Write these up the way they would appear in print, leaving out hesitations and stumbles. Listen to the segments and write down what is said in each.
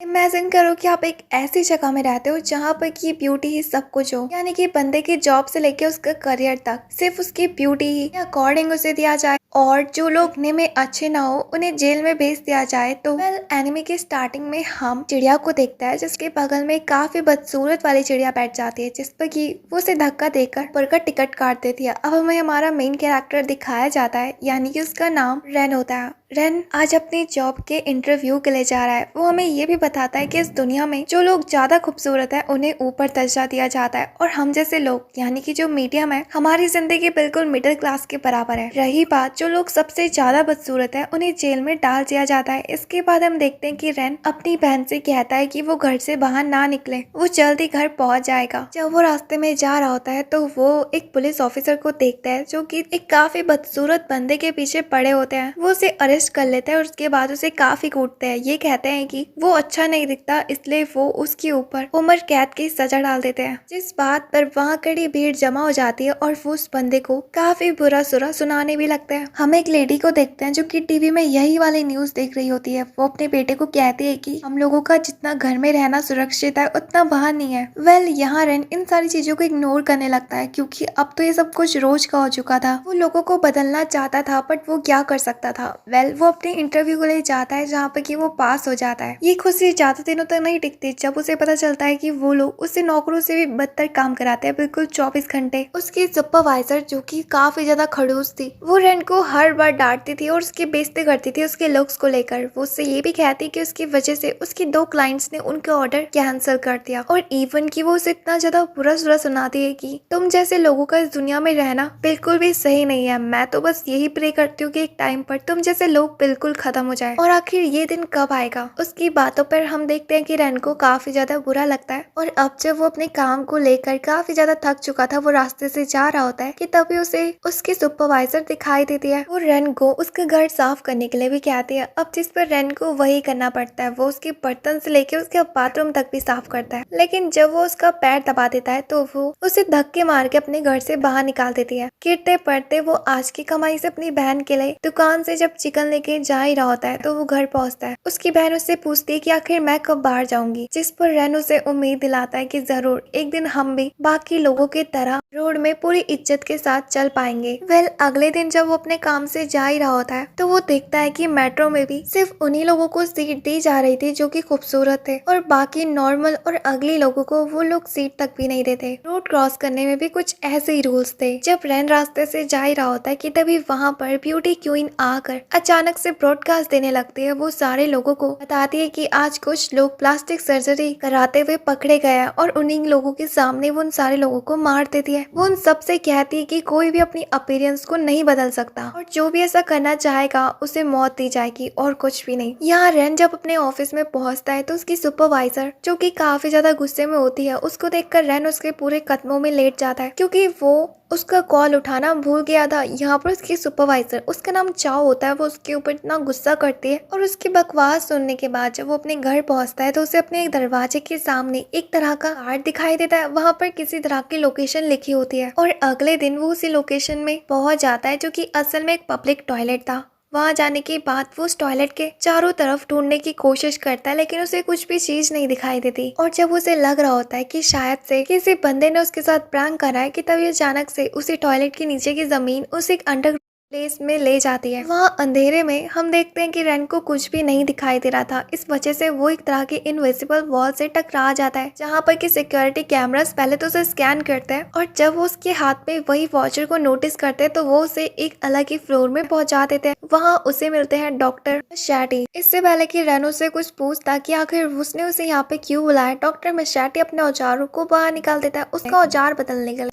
Imagine करो कि आप एक ऐसी जगह में रहते हो जहाँ पर कि ब्यूटी ही सब कुछ हो, यानी कि बंदे की जॉब से लेके उसका करियर तक सिर्फ उसकी ब्यूटी ही अकॉर्डिंग उसे दिया जाए, और जो लोग दिखने में अच्छे ना हो उन्हें जेल में भेज दिया जाए। तो एनिमे के स्टार्टिंग में हम चिड़िया को देखता है जिसके बगल में काफी बदसूरत वाली चिड़िया बैठ जाती है, जिस पर कि वो उसे धक्का देकर ऊपर का टिकट काट देती है। अब हमें हमारा मेन कैरेक्टर दिखाया जाता है, यानी कि उसका नाम रेन होता है। रेन आज अपनी जॉब के इंटरव्यू के लिए जा रहा है। वो हमें ये भी बताता है कि इस दुनिया में जो लोग ज्यादा खूबसूरत है उन्हें ऊपर दर्जा दिया जाता है, और हम जैसे लोग यानी कि जो मीडियम है, हमारी जिंदगी बिल्कुल मिडिल क्लास के बराबर है। रही बात जो लोग सबसे ज्यादा बदसूरत है, उन्हें जेल में डाल दिया जाता है। इसके बाद हम देखते हैं कि रेन अपनी बहन से कहता है कि वो घर से बाहर ना निकले, वो जल्दी घर पहुंच जाएगा। जब वो रास्ते में जा रहा होता है तो वो एक पुलिस ऑफिसर को देखता है जो कि एक काफी बदसूरत बंदे के पीछे पड़े होते हैं। वो उसे अरेस्ट कर लेता है और उसके बाद उसे काफी कूटते हैं। ये कहते हैं कि वो अच्छा नहीं दिखता, इसलिए वो उसके ऊपर उम्र कैद की सजा डाल देते हैं। जिस बात पर वहाँ कड़ी भीड़ जमा हो जाती है और वो उस बंदे को काफी बुरा सुरा सुनाने भी लगते हैं। हम एक लेडी को देखते हैं जो कि टीवी में यही वाली न्यूज देख रही होती है। वो अपने बेटे को कहती है कि हम लोगों का जितना घर में रहना सुरक्षित है उतना बाहर नहीं है। यहाँ रेन इन सारी चीजों को इग्नोर करने लगता है, क्योंकि अब तो ये सब कुछ रोज का हो चुका था। वो लोगों को बदलना चाहता था, बट वो क्या कर सकता था। वो अपने इंटरव्यू के लिए जाता है जहाँ पे कि वो पास हो जाता है। ये खुशी ज्यादा दिनों तक नहीं टिकती जब उसे पता चलता है कि वो लोग उससे नौकरों से भी बदतर काम कराते हैं, बिल्कुल 24 घंटे। उसकी सुपरवाइजर जो कि काफी ज्यादा खड़ूस थी, वो रेन को हर बार डांटती थी और उसकी बेइज्जती करती थी उसके लुक्स को लेकर। वो उससे ये भी कहती कि उसकी वजह से उसकी 2 क्लाइंट्स ने उनका ऑर्डर कैंसिल कर दिया, और इवन की वो उसे इतना ज्यादा बुरा सुरा सुनाती है कि तुम जैसे लोगों का इस दुनिया में रहना बिल्कुल भी सही नहीं है। मैं तो बस यही प्रे करती हूँ कि एक टाइम पर तुम जैसे लोग बिल्कुल खत्म हो जाए। और आखिर ये दिन कब आएगा? उसकी बातों पर हम देखते हैं कि रेन को काफी ज्यादा बुरा लगता है, और अब जब वो अपने काम को लेकर काफी ज्यादा थक चुका था, वो रास्ते से जा रहा होता है कि तभी उसे उसकी सुपरवाइजर दिखाई देती है। वो रेन को उसका घर साफ करने के लिए भी कहती है, अब जिस पर रेन को वही करना पड़ता है। वो उसके बर्तन से लेकर उसके बाथरूम तक भी साफ करता है, लेकिन जब वो उसका पैर दबा देता है तो वो उसे धक्के मार के अपने घर से बाहर निकाल देती है। गिरते पड़ते वो आज की कमाई से अपनी बहन के लिए दुकान से जब चिकन लेके जा ही रहा होता है तो वो घर पहुंचता है। उसकी बहन उससे पूछती है कि आखिर मैं कब बाहर जाऊंगी, जिस पर रेन उसे उम्मीद दिलाता है कि जरूर एक दिन हम भी बाकी लोगों की तरह रोड में पूरी इज्जत के साथ चल पाएंगे। अगले दिन जब वो अपने काम से जा ही रहा होता है तो वो देखता है कि मेट्रो में भी सिर्फ उन्हीं लोगों को सीट दी जा रही थी जो कि खूबसूरत थे, और बाकी नॉर्मल और अगली लोगों को वो लोग सीट तक भी नहीं देते। रोड क्रॉस करने में भी कुछ ऐसे ही रूल्स थे। जब रेन रास्ते से जा ही रहा होता है कि तभी वहाँ पर ब्यूटी क्वीन आकर अचानक से ब्रॉडकास्ट देने लगती है। वो सारे लोगों को बताती है कि आज कुछ लोग प्लास्टिक सर्जरी कराते हुए पकड़े गए हैं, और उन्हीं लोगों के सामने वो उन सारे लोगों को मार देती है। वो उन सबसे कहती है कि कोई भी अपनी अपीयरेंस को नहीं बदल सकता, और जो भी ऐसा करना चाहेगा उसे मौत दी जाएगी और कुछ भी नहीं। यहाँ रेन जब अपने ऑफिस में पहुंचता है तो उसकी सुपरवाइजर जो कि काफी ज्यादा गुस्से में होती है, उसको देखकर रेन उसके पूरे कदमों में लेट जाता है, क्योंकि वो उसका कॉल उठाना भूल गया था। यहाँ पर उसकी सुपरवाइजर, उसका नाम चाओ होता है, वो उसके ऊपर इतना गुस्सा करती है, और उसकी बकवास सुनने के बाद जब वो अपने घर पहुंचता है तो उसे अपने एक दरवाजे के सामने एक तरह का कार्ड दिखाई देता है। वहाँ पर किसी तरह की लोकेशन लिखी होती है, और अगले दिन वो उसी लोकेशन में पहुंच जाता है जो कि असल में एक पब्लिक टॉयलेट था। वहाँ जाने के बाद वो उस टॉयलेट के चारों तरफ ढूंढने की कोशिश करता है, लेकिन उसे कुछ भी चीज नहीं दिखाई देती। और जब उसे लग रहा होता है कि शायद से किसी बंदे ने उसके साथ प्रैंक करा है, कि तभी अचानक से उसी टॉयलेट के नीचे की जमीन उसे एक अंडर प्लेस में ले जाती है। वहाँ अंधेरे में हम देखते हैं कि रेन को कुछ भी नहीं दिखाई दे रहा था। इस वजह से वो एक तरह की इनविजिबल वॉल से टकरा जाता है, जहाँ पर कि सिक्योरिटी कैमरास पहले तो उसे स्कैन करते हैं, और जब वो उसके हाथ में वही वॉचर को नोटिस करते हैं तो वो उसे एक अलग ही फ्लोर में पहुंचा देते हैं। वहाँ उसे मिलते हैं डॉक्टर मशैटी। इससे पहले कि रेन उससे कुछ पूछता कि आखिर उसने उसे यहाँ पे क्यों बुलाया, डॉक्टर मशैटी अपने औजारों को बाहर निकाल देता है उसका औजार बदलने के लिए।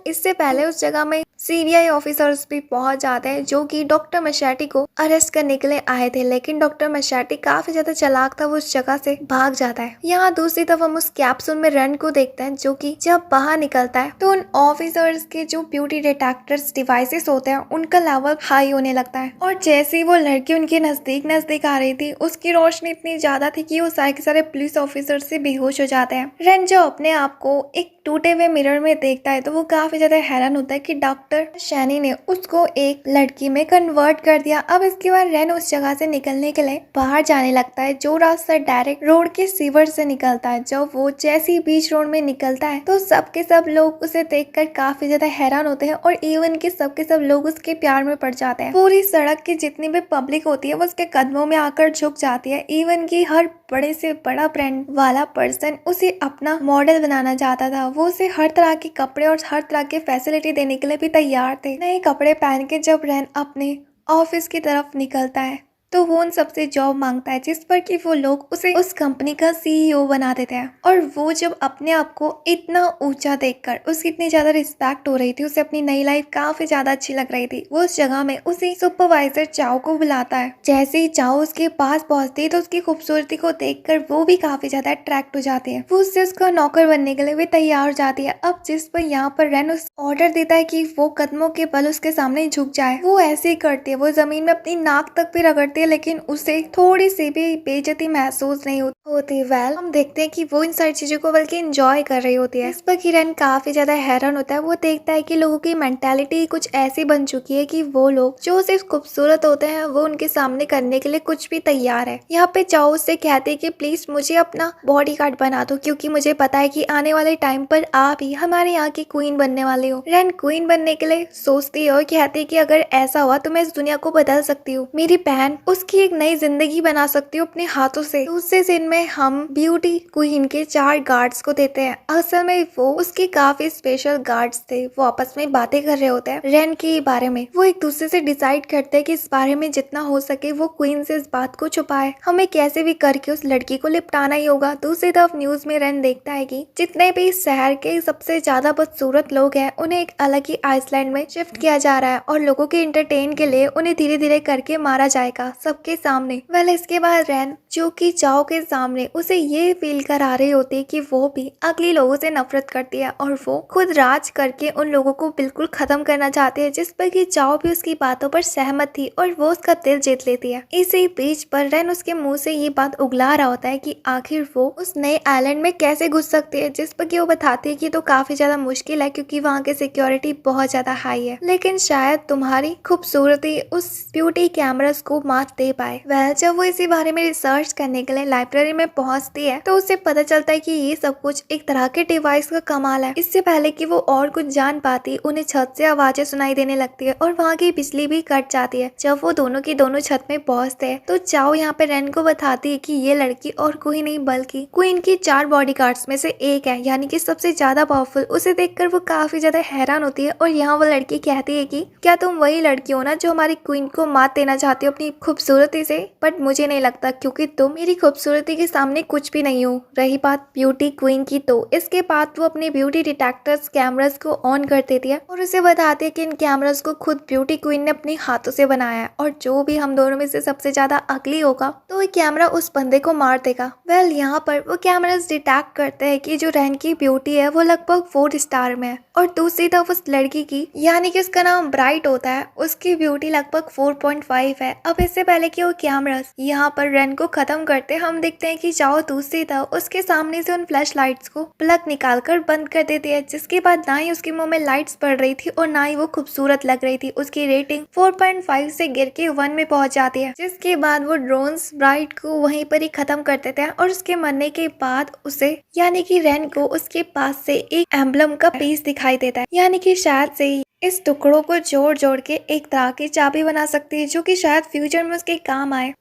इससे पहले उस जगह में सीबीआई ऑफिसर्स भी पहुंच जाते हैं जो कि डॉक्टर मशैटी को अरेस्ट करने के लिए आए थे, लेकिन डॉक्टर मशैटी काफी ज्यादा चालाक था, वो उस जगह से भाग जाता है। यहाँ दूसरी तरफ हम उस कैप्सूल में रेन को देखते हैं जो कि जब बाहर निकलता है तो उन ऑफिसर्स के जो ब्यूटी डिटेक्टर्स डिवाइसेस होते हैं उनका लेवल हाई होने लगता है, और जैसे ही वो लड़की उनके नजदीक नजदीक आ रही थी उसकी रोशनी इतनी ज्यादा थी कि वो सारे के सारे पुलिस ऑफिसर से बेहोश हो जाते हैं। रेन जो अपने आप को एक टूटे हुए मिरर में देखता है तो वो काफी ज्यादा हैरान होता है कि डॉक्टर शैनी ने उसको एक लड़की में कन्वर्ट कर दिया। अब इसके बाद रेन उस जगह से निकलने के लिए बाहर जाने लगता है, जो रास्ता डायरेक्ट रोड के सीवर से निकलता है। जब वो जैसे ही बीच रोड में निकलता है तो सबके सब लोग उसे देखकर काफी ज्यादा हैरान होते हैं और इवन के सब लोग उसके प्यार में पड़ जाते हैं। पूरी सड़क की जितनी भी पब्लिक होती है वो उसके कदमों में आकर झुक जाती है। इवन की हर बड़े से बड़ा ब्रांड वाला पर्सन उसे अपना मॉडल बनाना चाहता था। वो उसे हर तरह के कपड़े और हर तरह के फैसिलिटी देने के लिए भी तैयार थे। नए कपड़े पहन के जब रेन अपने ऑफिस की तरफ निकलता है तो वो उन सबसे जॉब मांगता है, जिस पर कि वो लोग उसे उस कंपनी का सीईओ बना देते हैं। और वो जब अपने आप को इतना ऊंचा देखकर उसकी इतनी ज्यादा रिस्पेक्ट हो रही थी, उसे अपनी नई लाइफ काफी ज्यादा अच्छी लग रही थी, वो उस जगह में उसी सुपरवाइजर चाओ को बुलाता है। जैसे ही चाओ उसके पास पहुंचती है तो उसकी खूबसूरती को देखकर वो भी काफी ज्यादा अट्रैक्ट हो जाती है। वो उससे उसका नौकर बनने के लिए भी तैयार हो जाती है। अब जिस पर यहाँ पर रेन उस ऑर्डर देता है कि वो कदमों के बल उसके सामने झुक जाए, वो ऐसे ही करती है। वो जमीन में अपनी नाक तक भी रगड़ती है, लेकिन उसे थोड़ी सी भी बेइज्जती महसूस नहीं होती। हम देखते हैं कि वो इन सारी चीजों को बल्कि एंजॉय कर रही होती है। इस पर किरण काफी ज्यादा हैरान होता है। वो देखता है कि लोगों की मेंटालिटी कुछ ऐसी बन चुकी है कि वो लोग जो सिर्फ खूबसूरत होते हैं वो उनके सामने करने के लिए कुछ भी तैयार है। यहाँ पे चाओ उससे कहती है कि प्लीज मुझे अपना बॉडीगार्ड बना दो, क्योंकि मुझे पता है कि आने वाले टाइम पर आप ही हमारे यहाँ की क्वीन बनने वाले हो। रेन क्वीन बनने के लिए सोचती है और कहती है कि अगर ऐसा हुआ तो मैं इस दुनिया को बदल सकती हूँ। मेरी बहन उसकी एक नई जिंदगी बना सकती हूँ अपने हाथों से। दूसरे दिन में हम ब्यूटी क्वीन के 4 गार्ड्स को देते हैं। असल में वो उसके काफी स्पेशल गार्ड्स थे। वो आपस में बातें कर रहे होते हैं रेन के बारे में। वो एक दूसरे से डिसाइड करते हैं कि इस बारे में जितना हो सके वो क्वीन से इस बात को छुपाए। हमें कैसे भी करके उस लड़की को लिपटाना ही होगा। दूसरी तरफ न्यूज में रेन देखता है कि जितने भी इस शहर के सबसे ज्यादा बदसूरत लोग हैं उन्हें एक अलग ही आइसलैंड में शिफ्ट किया जा रहा है और लोगों के एंटरटेन के लिए उन्हें धीरे धीरे करके मारा जाएगा सबके सामने। इसके बाद रेन जो कि चाओ के सामने उसे ये फील करा रही होती है कि वो भी अगले लोगों से नफरत करती है और वो खुद राज करके उन लोगों को बिल्कुल खत्म करना चाहती है, जिस पर कि चाओ भी उसकी बातों पर सहमत थी और वो उसका दिल जीत लेती है। इसी बीच पर रेन उसके मुंह से ये बात उगला रहा होता है कि आखिर वो उस नए आइलैंड में कैसे घुस सकती है, जिस पर कि वो बताती है कि तो काफी ज्यादा मुश्किल है क्योंकि वहाँ की सिक्योरिटी बहुत ज्यादा हाई है, लेकिन शायद तुम्हारी खूबसूरती उस ब्यूटी कैमरास को मात दे पाए। जब वो इसी बारे में रिसर्च करने के लिए लाइब्रेरी में पहुंचती है तो उसे पता चलता है कि ये सब कुछ एक तरह के डिवाइस का कमाल है। इससे पहले कि वो और कुछ जान पाती उन्हें छत से आवाजें सुनाई देने लगती है और वहाँ की बिजली भी कट जाती है। जब वो दोनों की दोनों छत में पहुंचते हैं तो चाओ यहाँ पे रेन को बताती है कि ये लड़की और कोई नहीं बल्कि क्वीन की 4 बॉडीगार्ड्स में से एक है, यानी कि सबसे ज्यादा पावरफुल। उसे देखकर वो काफी ज्यादा हैरान होती है और यहाँ वो लड़की कहती है कि क्या तुम वही लड़की हो ना जो हमारी क्वीन को मात देना चाहती हो अपनी खूबसूरती से? बट मुझे नहीं लगता, क्योंकि तुम मेरी खूबसूरती के सामने कुछ भी नहीं हो। रही बात ब्यूटी क्वीन की, तो इसके बाद वो अपने ब्यूटी डिटेक्टर्स कैमरास को ऑन कर देती है और उसे बताती है कि इन कैमरास को खुद ब्यूटी क्वीन ने अपने हाथों से बनाया है और जो भी हम दोनों में से सबसे ज्यादा अगली होगा तो ये कैमरा उस बंदे को मार देगा। यहाँ पर वो कैमरास डिटेक्ट करते हैं कि जो रेन की ब्यूटी है वो लगभग 4 स्टार में है और दूसरी तरफ उस लड़की की, यानी कि उसका नाम ब्राइट होता है, उसकी ब्यूटी लगभग 4.5 है। अब इससे पहले कि वो कैमरास यहाँ पर रेन को खत्म करते हम देखते हैं कि चाओ दूसरी तरफ उसके सामने से उन फ्लैश लाइट्स को प्लग निकालकर बंद कर देती है, जिसके बाद ना ही उसके मुंह में लाइट्स पड़ रही थी और ना ही वो खूबसूरत लग रही थी। उसकी रेटिंग 4.5 से गिर के 1 में पहुंच जाती है, जिसके बाद वो ड्रोन्स ब्राइट को वहीं पर ही खत्म कर देते हैं और उसके मरने के बाद उसे, यानी कि रेन को, उसके पास से एक एम्बलम का पीस दिखाई देता है, यानी कि शायद से इस टुकड़ों को जोड़ जोड़ के एक तरह की चाबी बना सकती है जो कि शायद फ्यूचर में उसके काम आए।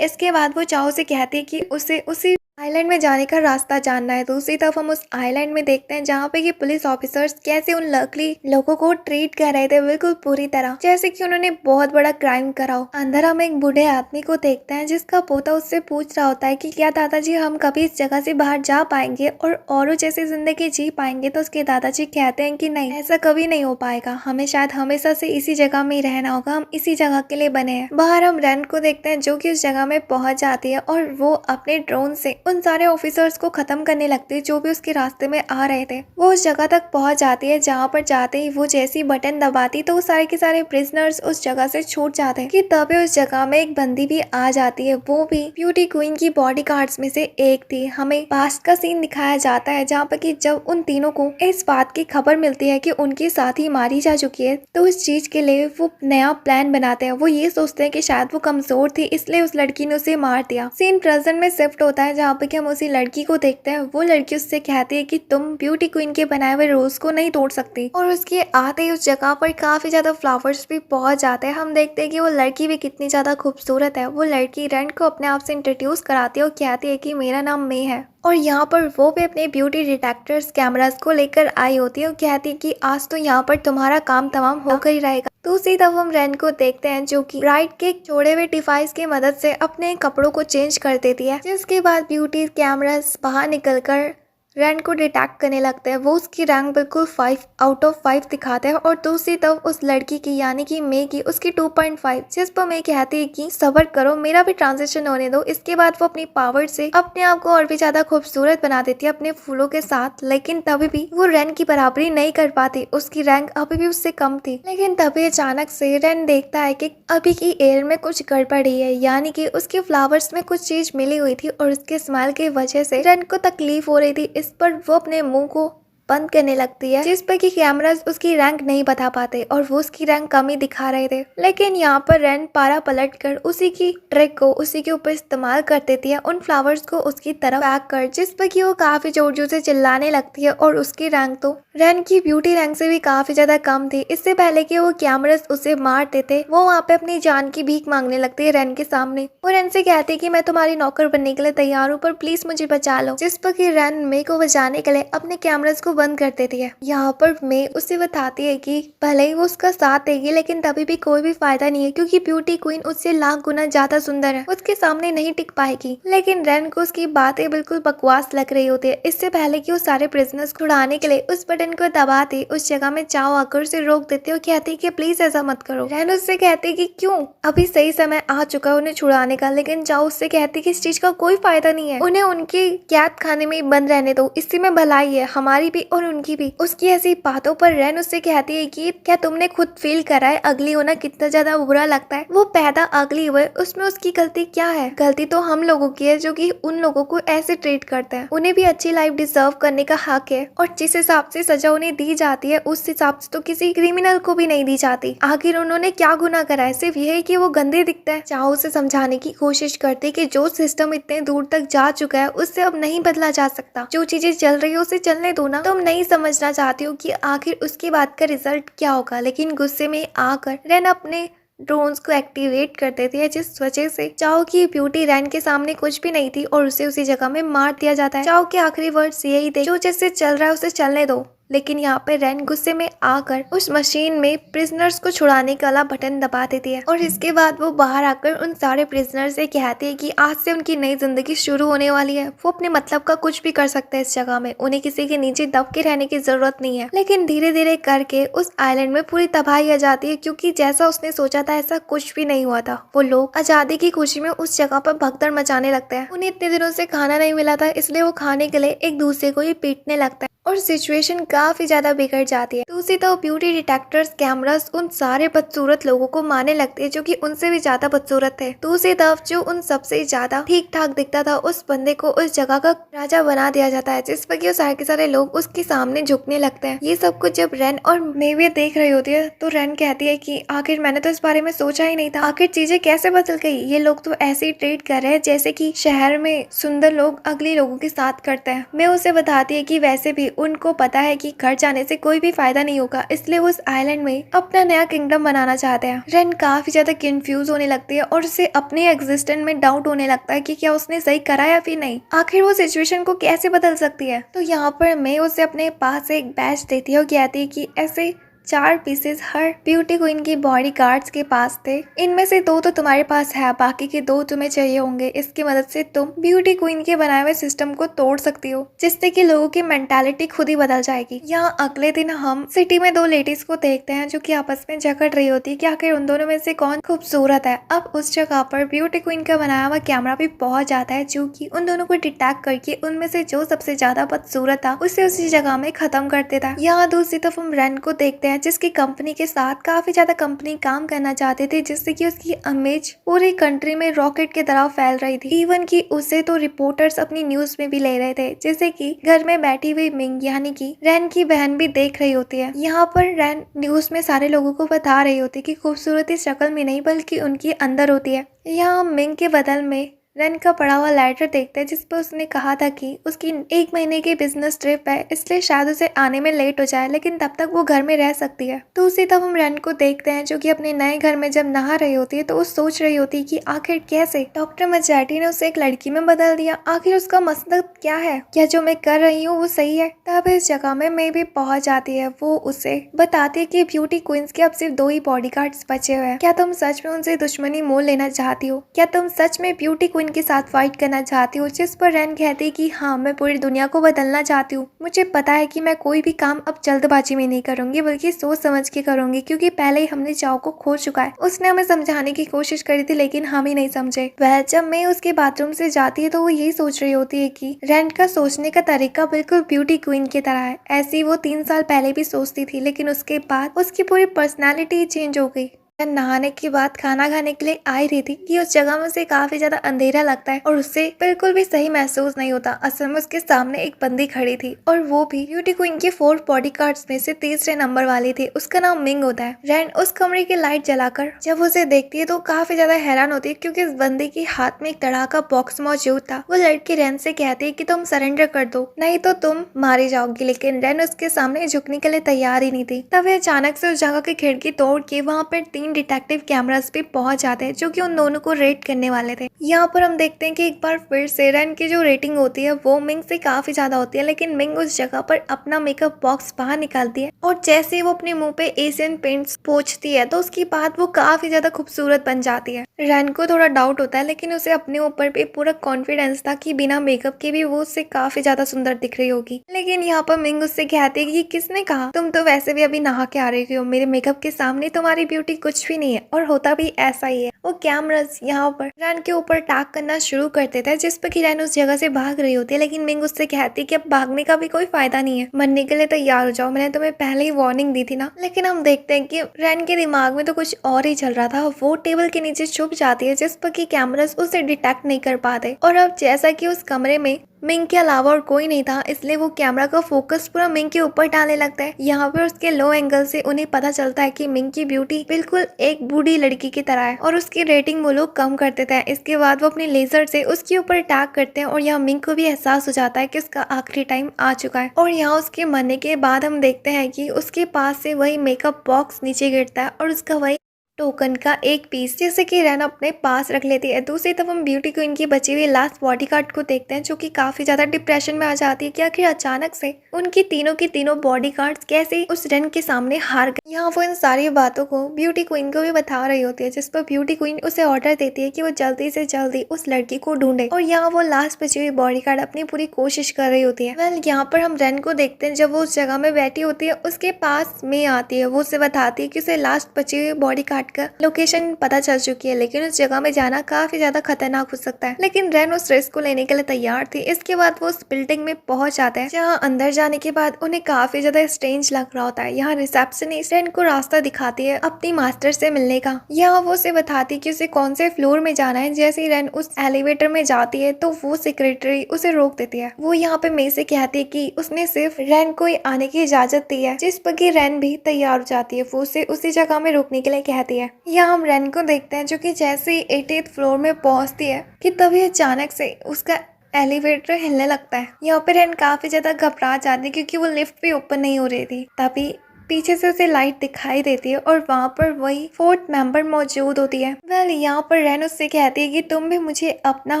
इसके बाद वो चाओ से कहती है कि उसे उसी आइलैंड में जाने का रास्ता जानना है। दूसरी तरफ हम उस आइलैंड में देखते हैं जहाँ पे ये पुलिस ऑफिसर्स कैसे उन लकली लोगों को ट्रीट कर रहे थे बिल्कुल पूरी तरह, जैसे कि उन्होंने बहुत बड़ा क्राइम करा हो। अंदर हम एक बूढ़े आदमी को देखते हैं जिसका पोता उससे पूछ रहा होता है कि क्या दादाजी हम कभी इस जगह से बाहर जा पाएंगे और औरों जैसी जिंदगी जी पाएंगे? तो उसके दादाजी कहते हैं कि नहीं, ऐसा कभी नहीं हो पाएगा, हमें शायद हमेशा से इसी जगह में ही रहना होगा, हम इसी जगह के लिए बने हैं। बाहर हम रेन को देखते हैं जो कि उस जगह में पहुंच जाती है और वो अपने ड्रोन से उन सारे ऑफिसर्स को खत्म करने लगती है जो भी उसके रास्ते में आ रहे थे। वो उस जगह तक पहुंच जाती है जहाँ पर जाते ही वो जैसी बटन दबाती तो वो सारे के सारे प्रिजनर्स उस जगह से छूट जाते हैं कि तभी उस जगह में एक बंदी भी आ जाती है। वो भी ब्यूटी क्वीन की बॉडी गार्ड्स में से एक थी। हमें पास्ट का सीन दिखाया जाता है जहाँ पर कि जब उन तीनों को इस बात की खबर मिलती है कि उनकी साथी मारी जा चुकी है तो इस चीज के लिए वो नया प्लान बनाते हैं। वो ये सोचते हैं कि शायद वो कमजोर थी इसलिए उस लड़की ने उसे मार दिया। सीन प्रेजेंट में शिफ्ट होता है जहाँ पे कि हम उसी लड़की को देखते हैं। वो लड़की उससे कहती है कि तुम ब्यूटी क्वीन के बनाए हुए रोज को नहीं तोड़ सकती और उसके आते ही उस जगह पर काफी ज्यादा फ्लावर्स भी पहुंच जाते हैं। हम देखते हैं कि वो लड़की भी कितनी ज्यादा खूबसूरत है। वो लड़की रेंट को अपने आप से इंट्रोड्यूस कराती है और कहती है कि मेरा नाम मे है और यहाँ पर वो भी अपने ब्यूटी डिटेक्टर्स कैमरास को लेकर आई होती है और कहती है कि आज तो यहाँ पर तुम्हारा काम तमाम होकर ही रहेगा। दूसरी तरफ हम रेन को देखते हैं जो कि ब्राइड के छोड़े हुए डिवाइस की मदद से अपने कपड़ों को चेंज कर देती है, जिसके बाद ब्यूटी कैमरास बाहर निकलकर रैन को डिटेक्ट करने लगते हैं। वो उसकी रैंक बिल्कुल 5 आउट ऑफ 5 दिखाते हैं और दूसरी तरफ उस लड़की की यानी कि मे की उसकी 2.5, जिस पर मे कहती है कि सब्र करो मेरा भी ट्रांजिशन होने दो। इसके बाद वो अपनी पावर से अपने आप को और भी ज्यादा खूबसूरत बना देती है अपने फूलों के साथ, लेकिन तभी भी वो रैन की बराबरी नहीं कर पाती। उसकी रैंक अभी भी उससे कम थी। लेकिन तभी अचानक से रैन देखता है कि अभी की एयर में कुछ गड़बड़ी है, यानी कि उसके फ्लावर्स में कुछ चीज मिली हुई थी और उसके स्माइल की वजह से रैन को तकलीफ हो रही थी। इस पर वो अपने मुंह को बंद करने लगती है, जिस पर कि कैमरास उसकी रैंक नहीं बता पाते और वो उसकी रैंक कम ही दिखा रहे थे। लेकिन यहाँ पर रैन पारा पलट कर उसी की ट्रिक को उसी के ऊपर इस्तेमाल कर देती है, उन फ्लावर्स को उसकी तरफ पैक कर, जिस पर कि वो काफी जोर जोर से चिल्लाने लगती है और उसकी रैंक तो रैन की ब्यूटी रैंक से भी काफी ज्यादा कम थी। इससे पहले कि वो कैमरास उसे मार देते वो वहाँ पे अपनी जान की भीख मांगने लगती है रैन के सामने। वो रैन से कहती है कि मैं तुम्हारी नौकर बनने के लिए तैयार हूँ पर प्लीज मुझे बचा लो, जिस पर कि रैन मे को बचाने के लिए अपने कैमरास को बंद कर देती है। यहाँ पर मे उसे बताती है कि भले ही वो उसका साथ देगी लेकिन तभी भी कोई भी फायदा नहीं है क्योंकि ब्यूटी क्वीन उससे लाख गुना ज्यादा सुंदर है, उसके सामने नहीं टिक पाएगी। लेकिन रैन को उसकी बातें बिल्कुल बकवास लग रही होती है। इससे पहले कि वो सारे प्रिजनर्स को छुड़ाने के लिए उस बटन को दबाते उस जगह में चाओ आकर उसे रोक देते और कहती है कि प्लीज ऐसा मत करो। रैन उससे कहती है कि क्यों, अभी सही समय आ चुका है उन्हें छुड़ाने का। लेकिन चाओ उससे कहती है कि इस चीज का कोई फायदा नहीं है, उन्हें उनके कैद खाने में बंद रहने दो, इसी में भलाई है हमारी भी और उनकी भी। उसकी ऐसी बातों पर रैन उससे कहती है कि क्या तुमने खुद फील करा है अगली होना कितना ज्यादा बुरा लगता है। वो पैदा अगली हुए उसमें उसकी गलती क्या है, गलती तो हम लोगों की है जो कि उन लोगों को ऐसे ट्रीट करते हैं। उन्हें भी अच्छी लाइफ डिजर्व करने का हक है और जिस हिसाब से सजा उन्हें दी जाती है उस हिसाब से तो किसी क्रिमिनल को भी नहीं दी जाती। आखिर उन्होंने क्या गुनाह करा है, सिर्फ यही कि वो गंदे दिखते हैं। चाहो उसे समझाने की कोशिश करती कि जो सिस्टम इतने दूर तक जा चुका है उससे अब नहीं बदला जा सकता, जो चीजें चल रही है उसे चलने दो ना, तुम नहीं समझना चाहती हो कि आखिर उसकी बात का रिजल्ट क्या होगा। लेकिन गुस्से में आकर रैन अपने ड्रोन्स को एक्टिवेट कर देती है, जिस वजह से चाओ की ब्यूटी रैन के सामने कुछ भी नहीं थी और उसे उसी जगह में मार दिया जाता है। चाओ के आखिरी वर्ड्स यही थे, जो जैसे चल रहा है उसे चलने दो। लेकिन यहाँ पे रैन गुस्से में आकर उस मशीन में प्रिजनर्स को छुड़ाने का वाला बटन दबा देती है और इसके बाद वो बाहर आकर उन सारे प्रिजनर्स से कहती है कि आज से उनकी नई जिंदगी शुरू होने वाली है। वो अपने मतलब का कुछ भी कर सकते हैं इस जगह में, उन्हें किसी के नीचे दब के रहने की जरूरत नहीं है। लेकिन धीरे धीरे करके उस आइलैंड में पूरी तबाही आ जाती है क्योंकि जैसा उसने सोचा था ऐसा कुछ भी नहीं हुआ था। वो लोग आजादी की खुशी में उस जगह पर भगदड़ मचाने लगते हैं। उन्हें इतने दिनों से खाना नहीं मिला था इसलिए वो खाने के लिए एक दूसरे को ही पीटने लगता है और सिचुएशन काफी ज्यादा बिगड़ जाती है। दूसरी तरफ ब्यूटी डिटेक्टर्स कैमरास उन सारे बदसूरत लोगों को मारने लगते हैं जो कि उनसे भी ज्यादा बदसूरत थे। दूसरी तरफ जो उन सबसे ज्यादा ठीक ठाक दिखता था उस बंदे को उस जगह का राजा बना दिया जाता है, जिस पर सारे के सारे लोग उसके सामने झुकने लगते हैं। ये सब कुछ जब रैन और मेवे देख रही होती है तो रैन कहती है कि आखिर मैंने तो इस बारे में सोचा ही नहीं था, आखिर चीजें कैसे बदल गई। ये लोग तो ऐसे ही ट्रीट कर रहे हैं जैसे कि शहर में सुंदर लोग अगले लोगों के साथ करते हैं। मैं उसे बताती है कि वैसे भी उनको पता है कि घर जाने से कोई भी फायदा नहीं होगा, इसलिए वो उस आइलैंड में अपना नया किंगडम बनाना चाहते हैं। रैन काफी ज्यादा कंफ्यूज होने लगती है और उसे अपने एग्जिस्टेंस में डाउट होने लगता है कि क्या उसने सही करा या फिर नहीं, आखिर वो सिचुएशन को कैसे बदल सकती है। तो यहाँ पर मैं उसे अपने पास एक बैच देती है और कहती है कि ऐसे 4 पीसेस हर ब्यूटी क्वीन की बॉडी गार्ड्स के पास थे। इनमें से 2 तो तुम्हारे पास है, बाकी के 2 तुम्हें चाहिए होंगे। इसकी मदद से तुम ब्यूटी क्वीन के बनाए हुए सिस्टम को तोड़ सकती हो, जिससे कि लोगों की मेंटालिटी खुद ही बदल जाएगी। यहाँ अगले दिन हम सिटी में 2 लेडीज को देखते हैं जो कि आपस में झगड़ रही होती है कि आखिर उन दोनों में से कौन खूबसूरत है। अब उस जगह पर ब्यूटी क्वीन का बनाया हुआ कैमरा भी पहुंच जाता है, जो कि उन दोनों को डिटेक्ट करके उनमें से जो सबसे ज्यादा बदसूरत था उसे उसी जगह में खत्म कर देता है। यहाँ दूसरी तरफ हम रेन को देखते हैं, जिसकी कंपनी के साथ काफी ज्यादा कंपनी काम करना चाहते थे, जिससे कि उसकी इमेज पूरी कंट्री में रॉकेट की तरह फैल रही थी। इवन कि उसे तो रिपोर्टर्स अपनी न्यूज में भी ले रहे थे, जैसे कि घर में बैठी हुई मिंग यानी कि रेन की बहन भी देख रही होती है। यहाँ पर रेन न्यूज में सारे लोगों को बता रही होती है कि खूबसूरती शक्ल में नहीं बल्कि उनके अंदर होती है। यहाँ मिंग के बदल में रेन का पड़ा हुआ लेटर देखते हैं, जिस पर उसने कहा था कि उसकी 1 महीने की बिजनेस ट्रिप है, इसलिए शायद उसे आने में लेट हो जाए, लेकिन तब तक वो घर में रह सकती है। तो उसी तब हम रेन को देखते हैं जो कि अपने नए घर में जब नहा रही होती है तो वो सोच रही होती है कि आखिर कैसे डॉक्टर मजाटी ने उसे एक लड़की में बदल दिया, आखिर उसका मकसद क्या है, क्या जो मैं कर रही हूँ वो सही है। तब इस जगह में मे भी पहुंच जाती है। वो उसे बताती है कि ब्यूटी क्वींस के अब सिर्फ 2 ही बॉडीगार्ड्स बचे हुए हैं। क्या तुम सच में उनसे दुश्मनी मोल लेना चाहती हो? क्या तुम सच में ब्यूटी क्वीन के साथ फाइट करना चाहती हूँ? जिस पर रेन कहती कि हाँ, मैं पूरी दुनिया को बदलना चाहती हूँ। मुझे पता है कि मैं कोई भी काम अब जल्दबाजी में नहीं करूंगी, बल्कि सोच समझ के करूंगी, क्योंकि पहले ही हमने चाव को खो चुका है। उसने हमें समझाने की कोशिश करी थी, लेकिन हम ही नहीं समझे। वह जब मैं उसके बाथरूम से जाती है तो वो यही सोच रही होती है कि रेन का सोचने का तरीका बिल्कुल ब्यूटी क्वीन की तरह है। ऐसी वो 3 साल पहले भी सोचती थी, लेकिन उसके बाद उसकी पूरी पर्सनैलिटी चेंज हो गई। नहाने के बाद खाना खाने के लिए आ रही थी कि उस जगह में उसे काफी ज्यादा अंधेरा लगता है और उससे बिल्कुल भी सही महसूस नहीं होता। असल में उसके सामने एक बंदी खड़ी थी और वो भी ब्यूटी क्वीन के 4 बॉडीगार्ड्स में से तीसरे नंबर वाली थी। उसका नाम मिंग होता है। रैन उस कमरे की लाइट जलाकर जब उसे देखती है तो काफी ज्यादा हैरान होती है, क्योंकि इस बंदी के हाथ में एक तरह का बॉक्स मौजूद था। वो लड़की रैन से कहती है कि तुम सरेंडर कर दो, नहीं तो तुम मारी जाओगी, लेकिन रैन उसके सामने झुकने के लिए तैयार ही नहीं थी। तब अचानक से उस जगह की खिड़की तोड़ के वहाँ पर 3 डिटेक्टिव कैमरास भी पहुंच जाते हैं, जो कि उन दोनों को रेड करने वाले थे। यहाँ पर हम देखते हैं कि एक बार फिर से रेन की जो रेटिंग होती है वो मिंग से काफी ज्यादा होती है, लेकिन मिंग उस जगह पर अपना मेकअप बॉक्स बाहर निकालती है और जैसे ही वो अपने मुंह पे एशियन पेंट्स पोंछती है तो उसके बाद वो काफी ज्यादा खूबसूरत बन जाती है। रेन को थोड़ा डाउट होता है, लेकिन उसे अपने ऊपर भी पूरा कॉन्फिडेंस था कि बिना मेकअप के भी वो उससे काफी ज्यादा सुंदर दिख रही होगी। लेकिन यहाँ पर मिंग उससे कहती है कि किसने कहा, तुम तो वैसे भी अभी नहा के आ रही हो, मेरे मेकअप के सामने तुम्हारी ब्यूटी कुछ भी नहीं है। और होता भी ऐसा ही है। वो कैमरास यहाँ पर रैन के ऊपर टैग करना शुरू कर देता है, जिस पर कि रैन उस जगह से भाग रही होती है, लेकिन मिंग उससे कहती है कि अब भागने का भी कोई फायदा नहीं है, मरने के लिए तैयार हो जाओ, मैंने तुम्हें पहले ही वार्निंग दी थी ना। लेकिन हम देखते हैं कि रैन के दिमाग में तो कुछ और ही चल रहा था। वो टेबल के नीचे छुप जाती है, जिस पर कि कैमरास उसे डिटेक्ट नहीं कर पाते। और अब जैसा कि उस कमरे में मिंग के अलावा और कोई नहीं था, इसलिए वो कैमरा का फोकस पूरा मिंग के ऊपर डालने लगता है। यहाँ पर उसके लो एंगल से उन्हें पता चलता है कि मिंग की ब्यूटी बिल्कुल एक बूढ़ी लड़की की तरह है और उसकी रेटिंग वो लोग कम कर देते हैं। इसके बाद वो अपने लेजर से उसके ऊपर अटैक करते हैं और यहाँ मिंग को भी एहसास हो जाता है कि उसका आखिरी टाइम आ चुका है। और यहाँ उसके मरने के बाद हम देखते हैं कि उसके पास से वही मेकअप बॉक्स नीचे गिरता है और उसका वही टोकन का एक पीस जैसे कि रैन अपने पास रख लेती है। दूसरी तरफ हम ब्यूटी क्वीन की बची हुई लास्ट बॉडीगार्ड को देखते हैं, जो कि काफी ज्यादा डिप्रेशन में आ जाती है कि आखिर अचानक से उनकी तीनों की तीनों बॉडीगार्ड्स कैसे उस रैन के सामने हार गए। यहाँ वो इन सारी बातों को ब्यूटी क्वीन को भी बता रही होती है, जिस पर ब्यूटी क्वीन उसे ऑर्डर देती है कि वो जल्दी से जल्दी उस लड़की को ढूंढे। और यहाँ वो लास्ट बची हुई बॉडीगार्ड अपनी पूरी कोशिश कर रही होती है। वेल यहाँ पर हम रैन को देखते हैं, जब वो उस जगह में बैठी होती है उसके पास में आती है। वो उसे बताती है कि उसे लास्ट बची हुई बॉडीगार्ड का लोकेशन पता चल चुकी है, लेकिन उस जगह में जाना काफी ज्यादा खतरनाक हो सकता है। लेकिन रैन उस रिस्क को लेने के लिए तैयार थी। इसके बाद वो उस बिल्डिंग में पहुंच जाते हैं, जहां अंदर जाने के बाद उन्हें काफी ज्यादा स्ट्रेंज लग रहा होता है। यहाँ रिसेप्शनिस्ट रैन को रास्ता दिखाती है अपनी मास्टर से मिलने का। यहाँ वो उसे बताती कि उसे कौन से फ्लोर में जाना है। जैसे ही रैन उस एलिवेटर में जाती है तो वो सेक्रेटरी उसे रोक देती है। वो यहाँ पे मे से कहती है कि उसने सिर्फ रैन को आने की इजाजत दी है, जिस पर रैन भी तैयार हो जाती है। वो उसे उसी जगह में रुकने के लिए कहती है। यहाँ हम रैन को देखते हैं, जो कि जैसे ही 80th फ्लोर में पहुंचती है कि तभी अचानक से उसका एलिवेटर हिलने लगता है। यहाँ पे रैन काफी ज्यादा घबरा जाती है, क्योंकि वो लिफ्ट भी ओपन नहीं हो रही थी। तभी पीछे से उसे लाइट दिखाई देती है और वहाँ पर वही फोर्थ मेंबर मौजूद होती है। वेल यहाँ पर रेन उससे कहती है कि तुम भी मुझे अपना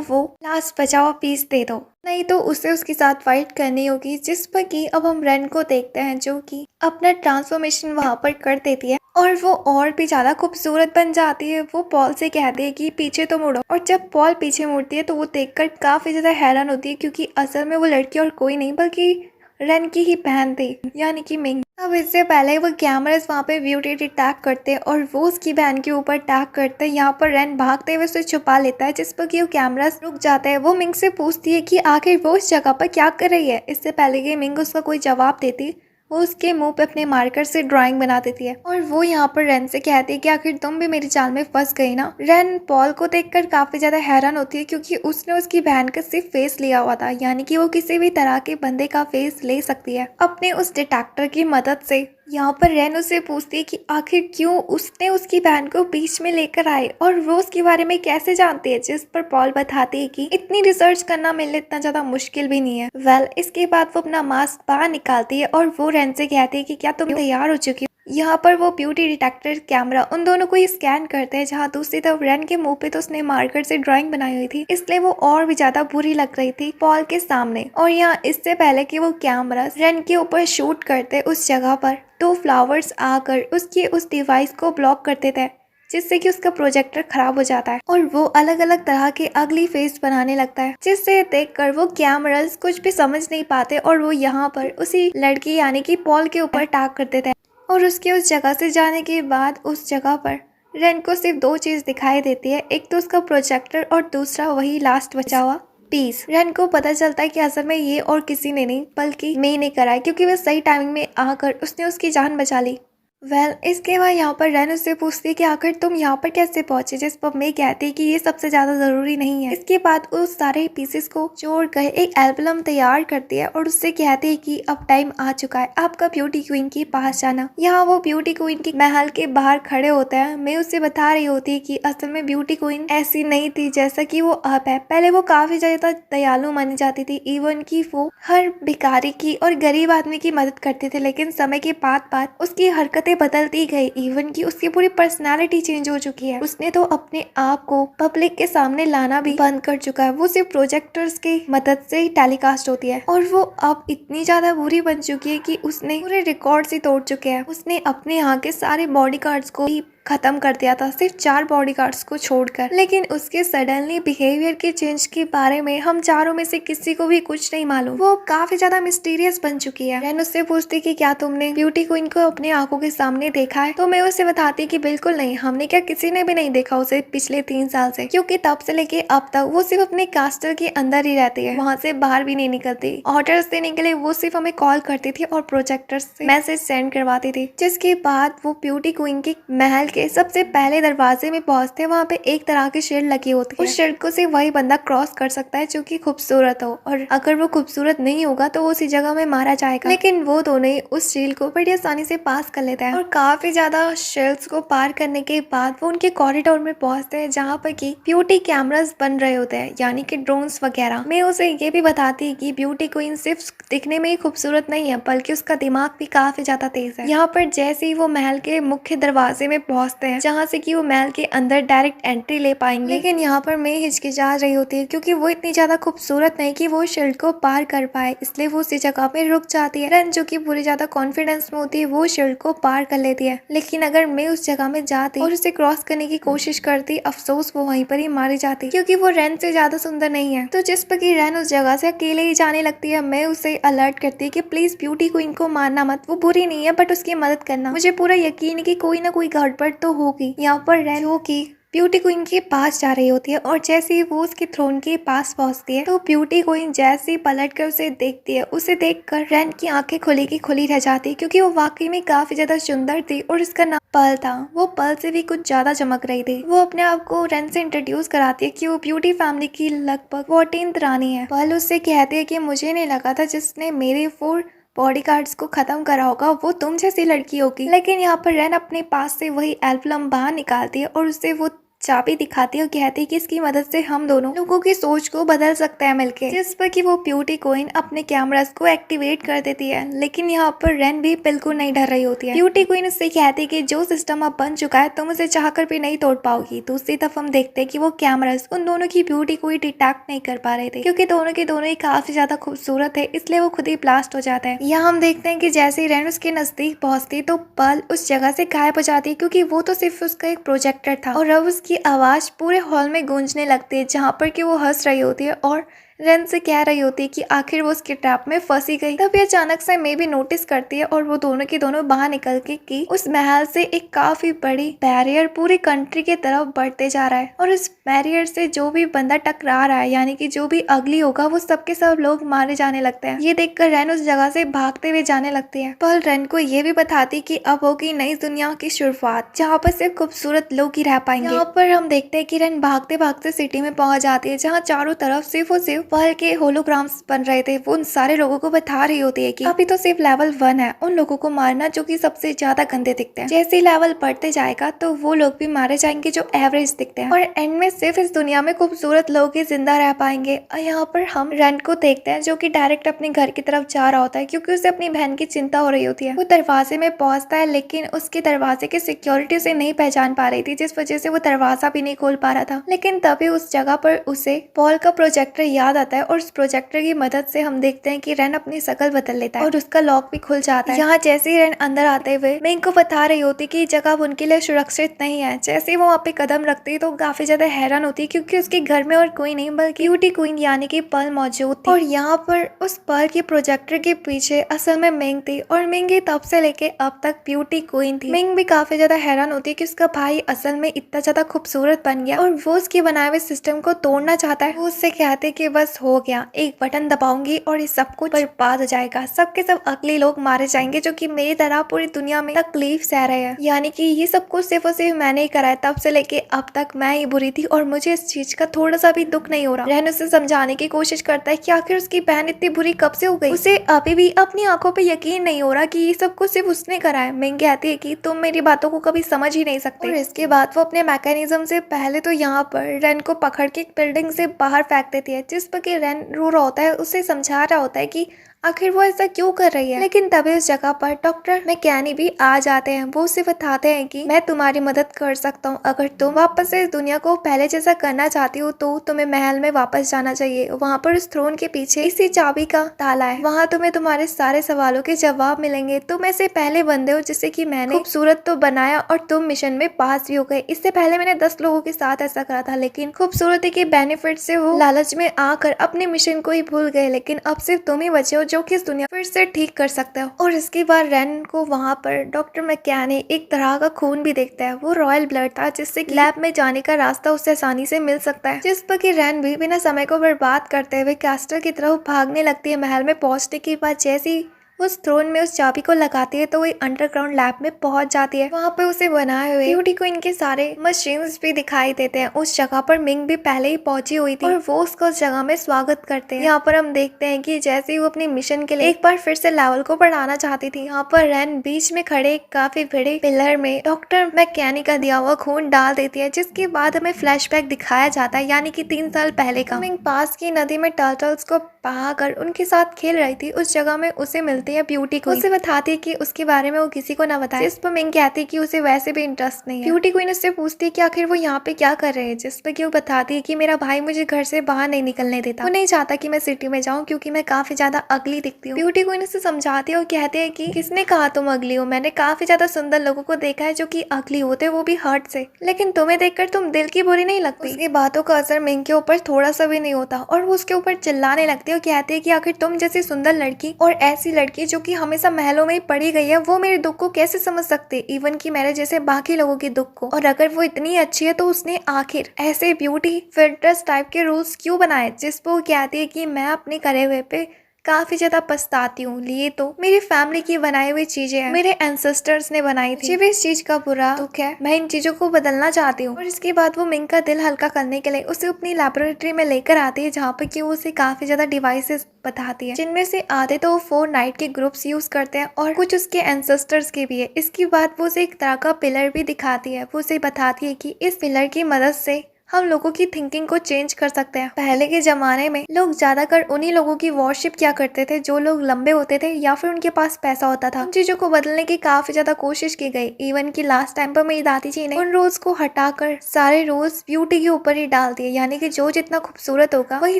वो लास्ट बचा हुआ पीस दे दो, नहीं तो उसे उसके साथ फाइट करनी होगी। जिस पर कि अब हम रेन को देखते हैं जो कि अपना ट्रांसफॉर्मेशन वहाँ पर कर देती है और वो और भी ज्यादा खूबसूरत बन जाती है। वो पॉल से कहती है कि पीछे तो मुड़ो, और जब पॉल पीछे मुड़ती है तो वो देखकर काफी ज्यादा हैरान होती है क्योंकि असल में वो लड़की और कोई नहीं बल्कि रेन की ही बहन थी, यानी कि मिंग। अब इससे पहले वो कैमरास वहाँ पे ब्यूटी अटैक करते हैं और वो उसकी बहन के ऊपर अटैक करते हैं। यहाँ पर रेन भागते हुए उसे छुपा लेता है, जिस पर कि वो कैमरास रुक जाता है। वो मिंग से पूछती है कि आखिर वो उस जगह पर क्या कर रही है। इससे पहले कि मिंग उसका कोई जवाब देती, वो उसके मुंह पे अपने मार्कर से ड्राइंग बना देती है और वो यहाँ पर रेन से कहती है कि आखिर तुम भी मेरी जाल में फंस गई ना। रेन पॉल को देखकर काफी ज्यादा हैरान होती है क्योंकि उसने उसकी बहन का सिर्फ फेस लिया हुआ था, यानी कि वो किसी भी तरह के बंदे का फेस ले सकती है अपने उस डिटेक्टर की मदद से। यहाँ पर रेन उससे पूछती है कि आखिर क्यों उसने उसकी बहन को बीच में लेकर आए और वो उसके बारे में कैसे जानती है, जिस पर पॉल बताती है कि इतनी रिसर्च करना मेरे लिए इतना ज्यादा मुश्किल भी नहीं है। वेल इसके बाद वो अपना मास्क बाहर निकालती है और वो रेन से कहती है कि क्या तुम तैयार हो चुकी हो। यहाँ पर वो ब्यूटी डिटेक्टर कैमरा उन दोनों को ही स्कैन करते हैं, जहाँ दूसरी तरफ रेन के मुंह पे तो उसने मार्कर से ड्राइंग बनाई हुई थी, इसलिए वो और भी ज्यादा बुरी लग रही थी पॉल के सामने। और यहाँ इससे पहले कि वो कैमरा रेन के ऊपर शूट करते उस जगह पर दो फ्लावर्स आकर उसकी उस डिवाइस को ब्लॉक करते थे, जिससे कि उसका प्रोजेक्टर खराब हो जाता है और वो अलग अलग तरह के अगली फेस बनाने लगता है, जिससे देखकर वो कैमरास कुछ भी समझ नहीं पाते और वो यहाँ पर उसी लड़की यानी कि पॉल के ऊपर अटैक करते थे। और उसके उस जगह से जाने के बाद उस जगह पर रेन को सिर्फ दो चीज दिखाई देती है, एक तो उसका प्रोजेक्टर और दूसरा वही लास्ट बचा हुआ पीस। रेन को पता चलता है कि असल में ये और किसी ने नहीं बल्कि मे ने करा है, क्योंकि वह सही टाइमिंग में आकर उसने उसकी जान बचा ली। वेल इसके बाद यहाँ पर रेन उससे पूछती है कि आखिर तुम यहाँ पर कैसे पहुंचे, जिस पर मे कहती है कि ये सबसे ज्यादा जरूरी नहीं है। इसके बाद उस सारे पीसेस को जोड़कर एक एल्बम तैयार करती है और उससे कहती है कि अब टाइम आ चुका है आपका ब्यूटी क्वीन के पास जाना। यहाँ वो ब्यूटी क्वीन के महल के बाहर खड़े होते हैं। मे उससे बता रही होती है कि असल में ब्यूटी क्वीन ऐसी नहीं थी जैसा कि वो अब है। पहले वो काफी ज्यादा दयालु मानी जाती थी, इवन की वो हर भिखारी की और गरीब आदमी की मदद करते थे, लेकिन समय के बाद उसकी हरकतें बदलती गई, इवन की उसकी पूरी पर्सनालिटी चेंज हो चुकी है। उसने तो अपने आप को पब्लिक के सामने लाना भी बंद कर चुका है, वो सिर्फ प्रोजेक्टर्स की मदद से ही टेलीकास्ट होती है। और वो अब इतनी ज्यादा बुरी बन चुकी है कि उसने पूरे रिकॉर्ड्स ही तोड़ चुके हैं। उसने अपने यहाँ के सारे बॉडीगार्ड्स को ही खत्म कर दिया था, सिर्फ 4 बॉडीगार्ड्स को छोड़कर। लेकिन उसके सडनली बिहेवियर के चेंज के बारे में हम चारों में से किसी को भी कुछ नहीं मालूम। वो काफी ज्यादा मिस्टीरियस बन चुकी है। रेन उससे पूछती कि क्या तुमने ब्यूटी क्वीन को अपने आंखों के सामने देखा है, तो मैं उसे बताती कि बिल्कुल नहीं, हमने क्या किसी ने भी नहीं देखा उसे पिछले 3 साल से, क्योंकि तब से लेके अब तक वो सिर्फ अपने कास्टल के अंदर ही रहती है, वहाँ से बाहर भी नहीं निकलती। ऑर्डर्स देने के लिए वो सिर्फ हमें कॉल करती थी और प्रोजेक्टर से मैसेज सेंड करवाती थी। जिसके बाद वो ब्यूटी क्वीन के महल के सबसे पहले दरवाजे में पहुंचते, वहाँ पे एक तरह की शील्ड लगी होती है। उस शील्ड को सिर्फ वही बंदा क्रॉस कर सकता है जो कि खूबसूरत हो, और अगर वो खूबसूरत नहीं होगा तो वो उसी जगह में मारा जाएगा। लेकिन वो दोनों ही उस शील्ड को बड़ी आसानी से पास कर लेते हैं और काफी ज्यादा शील्ड्स को पार करने के बाद वो उनके कॉरिडोर में पहुंचते हैं, जहाँ पर की ब्यूटी कैमरास बन रहे होते हैं, यानी कि ड्रोन्स वगैरह। मैं उसे ये भी बताती है कि ब्यूटी क्वीन सिर्फ दिखने में ही खूबसूरत नहीं है बल्कि उसका दिमाग भी काफी ज्यादा तेज है। यहाँ पर जैसे ही वो महल के मुख्य दरवाजे में पहुंचते हैं, जहाँ से कि वो महल के अंदर डायरेक्ट एंट्री ले पाएंगे, लेकिन यहाँ पर मैं हिचकिचा रही होती है क्योंकि वो इतनी ज्यादा खूबसूरत नहीं कि वो शील्ड को पार कर पाए, इसलिए वो उसी जगह पे रुक जाती है। रन जो कि पूरी ज्यादा कॉन्फिडेंस में होती है, वो शील्ड को पार कर लेती है। लेकिन अगर मैं उस जगह में जाती और उसे क्रॉस करने की कोशिश करती, अफसोस वो वहीं पर ही मारी जाती, क्योंकि वो रन से ज्यादा सुंदर नहीं है। तो जिस पर की रन उस जगह से अकेले ही जाने लगती है, मैं उसे अलर्ट करती है कि प्लीज ब्यूटी क्वीन को मारना मत, वो बुरी नहीं है बट उसकी मदद करना। मुझे पूरा यकीन है कि कोई ना कोई गड़बड़ तो होगी। यहाँ पर रन हो की ब्यूटी क्वीन के पास जा रही होती है और जैसे ही वो उसके थ्रोन के पास पहुंचती है, तो ब्यूटी क्वीन जैसे ही पलट कर उसे देखती है, उसे देखकर रैन की आंखें खुली की खुली रह जाती, क्योंकि वो वाकई में काफी ज्यादा सुंदर थी और उसका नाम पर्ल था। वो पर्ल से भी कुछ ज्यादा चमक रही थी। वो अपने आप को रैन से इंट्रोड्यूस कराती है कि वो ब्यूटी फैमिली की लगभग 14th रानी है। पर्ल उससे कहती है कि मुझे नहीं लगा था जिसने मेरे 4 बॉडीगार्ड्स को खत्म करा होगा वो तुम जैसी लड़की होगी। लेकिन यहाँ पर रैन अपने पास से वही एल्बम बाहर निकालती है और उससे वो चाबी दिखाती है और कहती है कि इसकी मदद से हम दोनों लोगों की सोच को बदल सकते हैं मिलके। जिस पर कि वो ब्यूटी क्वीन अपने कैमरास को एक्टिवेट कर देती है, लेकिन यहाँ पर रेन भी बिल्कुल नहीं डर रही होती है। ब्यूटी क्वीन उससे कहती है कि जो सिस्टम अब बन चुका है तुम उसे चाहकर भी नहीं तोड़ पाओगी। दूसरी तरफ हम देखते हैं कि वो कैमरास उन दोनों की ब्यूटी को ही डिटेक्ट नहीं कर पा रहे थे, क्योंकि दोनों के दोनों ही काफी ज्यादा खूबसूरत है, इसलिए वो खुद ही ब्लास्ट हो जाते हैं। यहाँ हम देखते हैं कि जैसे ही रेन उसके नजदीक पहुंचती तो पर्ल उस जगह से गायब हो जाती है, क्योंकि वो तो सिर्फ उसका एक प्रोजेक्टर था और अब उसकी आवाज पूरे हॉल में गूंजने लगती है, जहाँ पर कि वो हंस रही होती है और रेन से कह रही होती है कि आखिर वो उसके ट्रैप में फंसी गई। तभी अचानक से मे भी नोटिस करती है और वो दोनों की दोनों बाहर निकल के कि उस महल से एक काफी बड़ी बैरियर पूरी कंट्री की तरफ बढ़ते जा रहा है और इस बैरियर से जो भी बंदा टकरा रहा है, यानी कि जो भी अगली होगा, वो सबके सब लोग मारे जाने लगते हैं। ये देखकर रेन उस जगह से भागते हुए जाने लगती है। पर रेन को ये भी बताती कि अब होगी नई दुनिया की शुरुआत, जहाँ पर सिर्फ खूबसूरत लोग ही रह पाएंगे। यहाँ पर हम देखते हैं कि रेन भागते भागते सिटी में पहुंच जाती है, जहाँ चारों तरफ सिर्फ और सिर्फ पर्ल के होलोग्राम्स बन रहे थे। वो उन सारे लोगों को बता रही होती है कि अभी तो सिर्फ लेवल 1 है, उन लोगों को मारना जो कि सबसे ज्यादा गंदे दिखते हैं। जैसे ही लेवल बढ़ते जाएगा तो वो लोग भी मारे जाएंगे जो एवरेज दिखते हैं और एंड में सिर्फ इस दुनिया में खूबसूरत लोग ही जिंदा रह पाएंगे। और यहाँ पर हम रेन को देखते हैं जो कि डायरेक्ट अपने घर की तरफ जा रहा होता है, क्योंकि उसे अपनी बहन की चिंता हो रही होती है। वो दरवाजे में पहुंचता है, लेकिन उसके दरवाजे की सिक्योरिटी उसे नहीं पहचान पा रही थी, जिस वजह से वो दरवाजा भी नहीं खोल पा रहा था। लेकिन तभी उस जगह पर उसे पॉल का प्रोजेक्टर याद आता है और उस प्रोजेक्टर की मदद से हम देखते हैं कि रेन अपनी शकल बदल लेता है और उसका लॉक भी खुल जाता है। यहाँ जैसे ही रेन अंदर आते हुए मिंग को बता रही होती कि जगह उनके लिए सुरक्षित नहीं है। जैसे ही वो वहाँ पे कदम रखती तो काफी ज्यादा हैरान होती, क्योंकि उसके घर में और कोई नहीं बल्कि ब्यूटी क्वीन यानी कि पर्ल मौजूद थी। और यहाँ पर उस पर्ल की प्रोजेक्टर के पीछे असल में मिंग थी और मिंग ही तब से लेके अब तक ब्यूटी क्वीन थी। मिंग भी काफी ज्यादा हैरान होती है कि उसका भाई असल में इतना ज्यादा खूबसूरत बन गया और वो उसके बनाए हुए सिस्टम को तोड़ना चाहता है। वो उससे कहते कि बस हो गया, एक बटन दबाऊंगी और ये सब कुछ बर्बाद हो जाएगा, सबके सब अगले लोग मारे जाएंगे जो कि मेरी तरह पूरी दुनिया में तकलीफ सह रहे हैं। यानी कि ये सब कुछ सिर्फ और सिर्फ मैंने ही करा है, तब से लेके अब तक मैं ही बुरी थी और मुझे इस चीज का थोड़ा सा भी दुख नहीं हो रहा। रेन उसे समझाने की कोशिश करता है कि आखिर उसकी बहन इतनी बुरी कब से हो गई। उसे अभी भी अपनी आंखों पे यकीन नहीं हो रहा कि ये सब कुछ सिर्फ उसने करा है। मिंग कहती है कि तुम मेरी बातों को कभी समझ ही नहीं सकते। और इसके बाद वो अपने मैकेनिज्म से पहले तो यहाँ पर रेन को पकड़ के बिल्डिंग से बाहर फेंक देती है, जिस पर कि रेन रो रहा होता है, उसे समझा रहा होता है कि आखिर वो ऐसा क्यों कर रही है। लेकिन तभी उस जगह पर डॉक्टर मैकेनी भी आ जाते हैं। वो उसे बताते हैं कि मैं तुम्हारी मदद कर सकता हूँ, अगर तुम वापस से इस दुनिया को पहले जैसा करना चाहती हो तो तुम्हें महल में वापस जाना चाहिए। वहाँ पर उस थ्रोन के पीछे इसी चाबी का ताला है, वहाँ तुम्हें तुम्हारे सारे सवालों के जवाब मिलेंगे। तुम ऐसे पहले बंदे हो जिसे कि मैंने खूबसूरत तो बनाया और तुम मिशन में पास भी हो गए। इससे पहले मैंने 10 लोगों के साथ ऐसा करा था, लेकिन खूबसूरती के बेनिफिट से वो लालच में आकर अपने मिशन को ही भूल गए। लेकिन अब सिर्फ तुम ही बचे हो जो कि इस दुनिया फिर से ठीक कर सकते हो। और इसके बाद रेन को वहाँ पर डॉक्टर मैकेनी एक तरह का खून भी देखता है। वो रॉयल ब्लड था, जिससे लैब में जाने का रास्ता उससे आसानी से मिल सकता है। जिस पर कि रेन भी बिना समय को बर्बाद करते हुए कैस्टल की तरफ भागने लगती है। महल में पहुंचने के बाद जैसी उस थ्रोन में उस चाबी को लगाती है तो वो अंडरग्राउंड लैब में पहुंच जाती है। वहाँ पे उसे बनाए हुए ब्यूटी क्वीन के सारे मशीन्स भी दिखाई देते हैं। उस जगह पर मिंग भी पहले ही पहुंची हुई थी और वो उसका उस जगह में स्वागत करते हैं। यहाँ पर हम देखते हैं कि जैसे ही वो अपने मिशन के लिए एक बार फिर से लेवल को बढ़ाना चाहती थी, यहाँ पर रेन बीच में खड़े काफी बड़े पिलर में डॉक्टर मैकेनी का दिया हुआ खून डाल देती है, जिसके बाद हमें फ्लैशबैक दिखाया जाता है, यानी कि 3 साल पहले का। मिंग पास की नदी में टर्टल्स को बहाकर उनके साथ खेल रही थी। उस जगह में उसे मिलती है ब्यूटी क्वीन। उसे बताती है कि उसके बारे में वो किसी को ना बताए, जिस पर मिंग कहती है कि उसे वैसे भी इंटरेस्ट नहीं है। ब्यूटी क्वीन उससे पूछती है कि आखिर वो यहाँ पे क्या कर रहे हैं, जिस पर कि वो बताती है कि मेरा भाई मुझे घर से बाहर नहीं निकलने देता, वो नहीं चाहता कि मैं सिटी में जाऊँ क्योंकि मैं काफी ज्यादा अगली दिखती हूँ। ब्यूटी क्वीन उसे समझाती है और कहते हैं कि किसने कहा तुम अगली हो, मैंने काफी ज्यादा सुंदर लोगों को देखा है जो कि अगली होते, वो भी हर्ट से, लेकिन तुम्हें देखकर तुम दिल की बुरी नहीं लगती। उसकी बातों का असर मिंग के ऊपर थोड़ा सा भी नहीं होता और वो उसके ऊपर चिल्लाने लगती है और कहती है कि आखिर तुम जैसी सुंदर लड़की और ऐसी लड़की जो कि हमेशा महलों में ही पड़ी गई है, वो मेरे दुख को कैसे समझ सकते, इवन कि मेरे जैसे बाकी लोगों के दुख को। और अगर वो इतनी अच्छी है तो उसने आखिर ऐसे ब्यूटी फिल्टर्स टाइप के रूल्स क्यों बनाए, जिस पर वो कहती है कि मैं अपने करे हुए पे काफी ज्यादा पछताती हूँ। लिए तो मेरी फैमिली की बनाई हुई चीजें हैं, मेरे एंसेस्टर्स ने बनाई थी। मुझे भी इस चीज का बुरा दुख है, मैं इन चीजों को बदलना चाहती हूँ। और इसके बाद वो मिंग का दिल हल्का करने के लिए उसे अपनी लेबोरेटरी में लेकर आती है, जहाँ पे कि वो उसे काफी ज्यादा डिवाइसेस बताती है, जिनमें से आधे तो वो 4 नाइट के ग्रुप्स यूज करते हैं और कुछ उसके एंसेस्टर्स के भी है। इसके बाद वो उसे एक तरह का पिलर भी दिखाती है। वो उसे बताती है कि इस पिलर की मदद से हम लोगों की थिंकिंग को चेंज कर सकते हैं। पहले के जमाने में लोग ज्यादातर उन्हीं लोगों की वर्शिप क्या करते थे जो लोग लंबे होते थे या फिर उनके पास पैसा होता था। उन चीजों को बदलने की काफी ज्यादा कोशिश की गई। इवन की लास्ट टाइम पर मेरी दादी जी ने उन रूल्स को हटाकर सारे रूल्स ब्यूटी के ऊपर ही डाल दिए, यानी कि जो जितना खूबसूरत होगा वही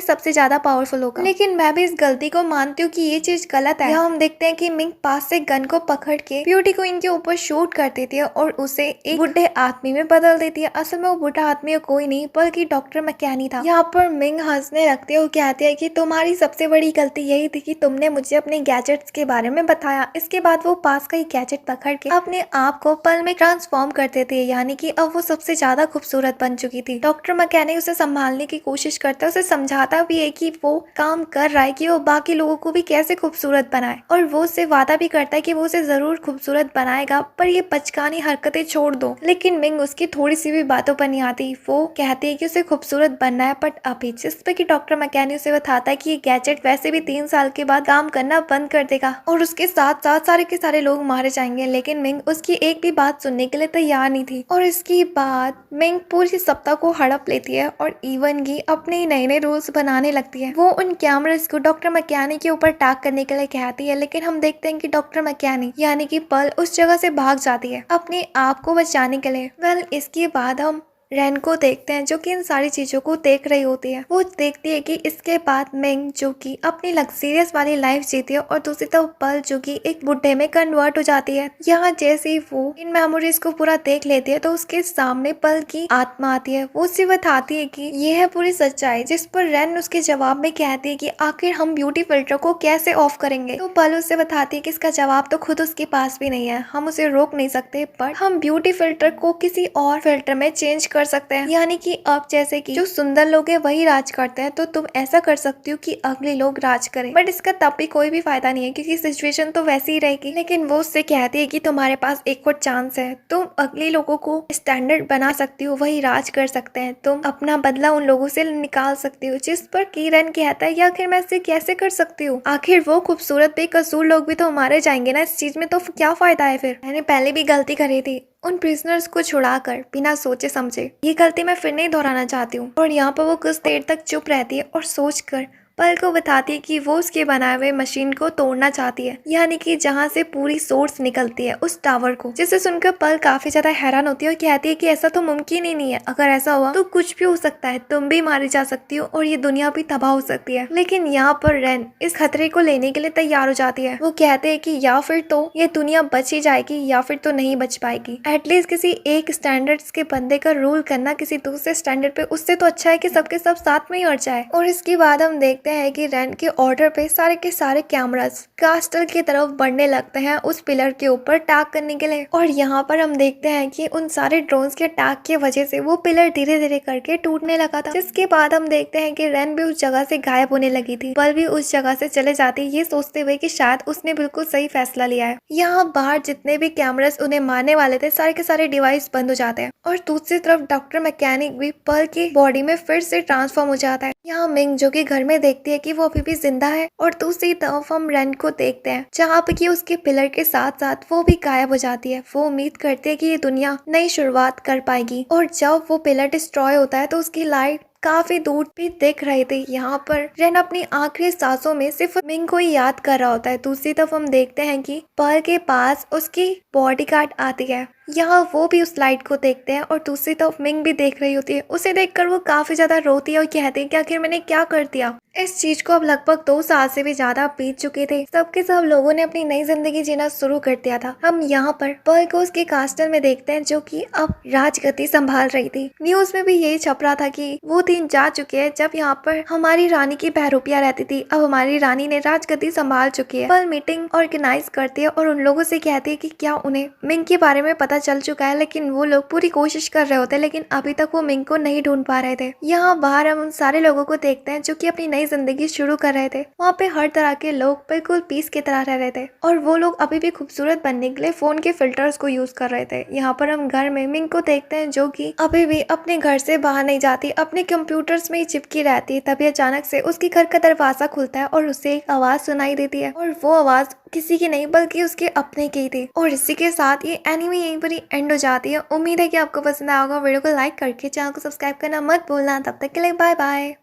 सबसे ज्यादा पावरफुल होगा। लेकिन मैं भी इस गलती को मानती हूँ कि ये चीज गलत है। यहाँ हम देखते हैं कि मिंग पास से गन को पकड़ के ब्यूटी को इनके ऊपर शूट कर देती है और उसे एक बुढ़े आदमी में बदल देती है। असल में वो बुढ़ा आदमी कोई नहीं बल्कि डॉक्टर मैकेनी था। यहाँ पर मिंग हंसने लगती है और कहती है कि तुम्हारी सबसे बड़ी गलती यही थी कि तुमने मुझे अपने गैजेट्स के बारे में बताया। इसके बाद वो पास का ही गैजेट पकड़ के अपने आप को पल में ट्रांसफॉर्म कर देती है, यानी कि अब वो सबसे ज्यादा खूबसूरत बन चुकी थी। डॉक्टर मैकेनी उसे संभालने की कोशिश करता है, उसे समझाता भी है कि वो काम कर रहा है कि वो बाकी लोगों को भी कैसे खूबसूरत बनाए, और वो उससे वादा भी करता है कि वो उसे जरूर खूबसूरत बनाएगा, पर ये बचकानी हरकतें छोड़ दो। लेकिन मिंग उसकी थोड़ी सी भी बातों पर नहीं आती। वो कहती है कि उसे खूबसूरत बनना है, बट अभी जिस पे कि डॉक्टर मैकेनी उसे बताता है कि ये गैजेट वैसे भी 3 साल के बाद काम करना बंद कर देगा और उसके साथ साथ सारे के सारे लोग मारे जाएंगे। लेकिन मिंग उसकी एक भी बात सुनने के लिए तैयार नहीं थी। और इसके बाद मिंग पूरी सप्ताह को हड़प लेती है और इवन की अपने नए नए रूल्स बनाने लगती है। वो उन कैमरास को डॉक्टर मैकेनी के ऊपर टैग करने के लिए कहती है, लेकिन हम देखते हैं कि डॉक्टर मैकेनी यानी कि पल उस जगह से भाग जाती है अपने आप को बचाने के लिए। वेल, इसके बाद हम रैन को देखते हैं जो कि इन सारी चीजों को देख रही होती है। वो देखती है कि इसके बाद मिंग जो कि अपनी लग्जरियस वाली लाइफ जीती है और दूसरी तरफ पल जो कि एक बुढ़े में कन्वर्ट हो जाती है। यहाँ जैसे ही वो इन मेमोरीज को पूरा देख लेती है तो उसके सामने पल की आत्मा आती है। वो उसे बताती है कि ये है पूरी सच्चाई, जिस पर रैन उसके जवाब में कहती है कि आखिर हम ब्यूटी फिल्टर को कैसे ऑफ करेंगे। तो पल उसे बताती है कि इसका जवाब तो खुद उसके पास भी नहीं है, हम उसे रोक नहीं सकते, पर हम ब्यूटी फिल्टर को किसी और फिल्टर में चेंज कर सकते हैं। यानी कि अब जैसे कि जो सुंदर लोग हैं वही राज करते हैं, तो तुम ऐसा कर सकती हो कि अगले लोग राज करें। बट इसका तब भी कोई भी फायदा नहीं है क्योंकि सिचुएशन तो वैसी ही रहेगी। लेकिन वो उससे कहती है कि तुम्हारे पास एक और चांस है, तुम अगले लोगों को स्टैंडर्ड बना सकती हो, वही राज कर सकते हैं, तुम अपना बदला उन लोगों से निकाल सकती हो। जिस पर किरण कहता है, या आखिर मैं इसे कैसे कर सकती हूँ, आखिर वो खूबसूरत बेकसूर लोग भी तो मारे जाएंगे ना, इस चीज में तो क्या फायदा है। फिर मैंने पहले भी गलती करी थी, उन प्रिजनर्स को छुड़ाकर बिना सोचे समझे, ये गलती मैं फिर नहीं दोहराना चाहती हूँ। और यहाँ पर वो कुछ देर तक चुप रहती है और सोचकर पल को बताती है कि वो उसके बनाए हुए मशीन को तोड़ना चाहती है, यानी कि जहाँ से पूरी सोर्स निकलती है उस टावर को। जिसे सुनकर पल काफी ज्यादा हैरान होती है और कहती है कि ऐसा तो मुमकिन ही नहीं है, अगर ऐसा हुआ तो कुछ भी हो सकता है, तुम भी मारी जा सकती हो और ये दुनिया भी तबाह हो सकती है। लेकिन यहाँ पर रैन इस खतरे को लेने के लिए तैयार हो जाती है। वो कहते हैं कि या फिर तो ये दुनिया बच ही जाएगी या फिर तो नहीं बच पाएगी। एटलीस्ट किसी एक स्टैंडर्ड्स के बंदे का रूल करना किसी दूसरे स्टैंडर्ड पे, उससे तो अच्छा है कि सबके सब साथ में ही अड़ जाए। और इसके बाद हम देखते हैं कि रैन के ऑर्डर पे सारे के सारे कैमरास कास्टल की तरफ बढ़ने लगते हैं उस पिलर के ऊपर टैग करने के लिए। और यहाँ पर हम देखते हैं कि उन सारे ड्रोन्स के टैग की वजह से वो पिलर धीरे धीरे करके टूटने लगा था। जिसके बाद हम देखते हैं कि रैन भी उस जगह से गायब होने लगी थी। पल भी उस जगह से चले जाती, ये सोचते हुए कि शायद उसने बिल्कुल सही फैसला लिया है। यहाँ बाहर जितने भी कैमरास उन्हें मारने वाले थे, सारे के सारे डिवाइस बंद हो जाते हैं और दूसरी तरफ डॉक्टर मैकेनिक भी पल की बॉडी में फिर से ट्रांसफॉर्म हो जाता है। यहाँ मिंग जो कि घर में देखती है कि वो अभी भी जिंदा है, और दूसरी तरफ हम रैन को देखते हैं जहाँ पे कि उसके पिलर के साथ साथ वो भी गायब हो जाती है। वो उम्मीद करते हैं कि ये दुनिया नई शुरुआत कर पाएगी, और जब वो पिलर डिस्ट्रॉय होता है तो उसकी लाइट काफी दूर भी दिख रही थी। यहाँ पर रैन अपनी आखिरी सांसों में सिर्फ मिंग को ही याद कर रहा होता है। दूसरी तरफ हम देखते हैं कि पल के पास उसकी बॉडीगार्ड आती है। यहाँ वो भी उस लाइट को देखते हैं और दूसरी तरफ मिंग भी देख रही होती है। उसे देखकर वो काफी ज्यादा रोती है और कहती है कि आखिर मैंने क्या कर दिया। इस चीज को अब लगभग 2 साल से भी ज्यादा बीत चुके थे। सबके सब लोगों ने अपनी नई जिंदगी जीना शुरू कर दिया था। हम यहाँ पर पल को उसके कास्टल में देखते हैं जो कि अब राजगद्दी संभाल रही थी। न्यूज में भी यही छप रहा था कि वो दिन जा चुके हैं जब यहाँ पर हमारी रानी की बहरूपिया रहती थी। अब हमारी रानी ने राजगद्दी संभाल चुकी है। पल मीटिंग ऑर्गेनाइज करती है और उन लोगों से कहती है कि क्या उन्हें मिंग के बारे में पता पता चल चुका है, लेकिन वो लोग पूरी कोशिश कर रहे होते हैं, लेकिन अभी तक वो मिंग को नहीं ढूंढ पा रहे थे। यहाँ बाहर हम उन सारे लोगों को देखते हैं जो कि अपनी नई जिंदगी शुरू कर रहे थे। वहाँ पे हर तरह के लोग बिल्कुल पीस की तरह रह रहे थे और वो लोग अभी भी खूबसूरत बनने के लिए फोन के फिल्टर्स को यूज कर रहे थे। यहाँ पर हम घर में मिंग को देखते हैं जो कि अभी भी अपने घर से बाहर नहीं जाती, अपने कंप्यूटर्स में ही चिपकी रहती है। तभी अचानक से उसके घर का दरवाजा खुलता है और उसे एक आवाज सुनाई देती है और वो आवाज किसी की नहीं बल्कि उसके अपने की थी। और इसी के साथ ये एनिमे यहीं पर ही एंड हो जाती है। उम्मीद है कि आपको पसंद आया होगा। वीडियो को लाइक करके चैनल को सब्सक्राइब करना मत भूलना। तब तक के लिए बाय बाय।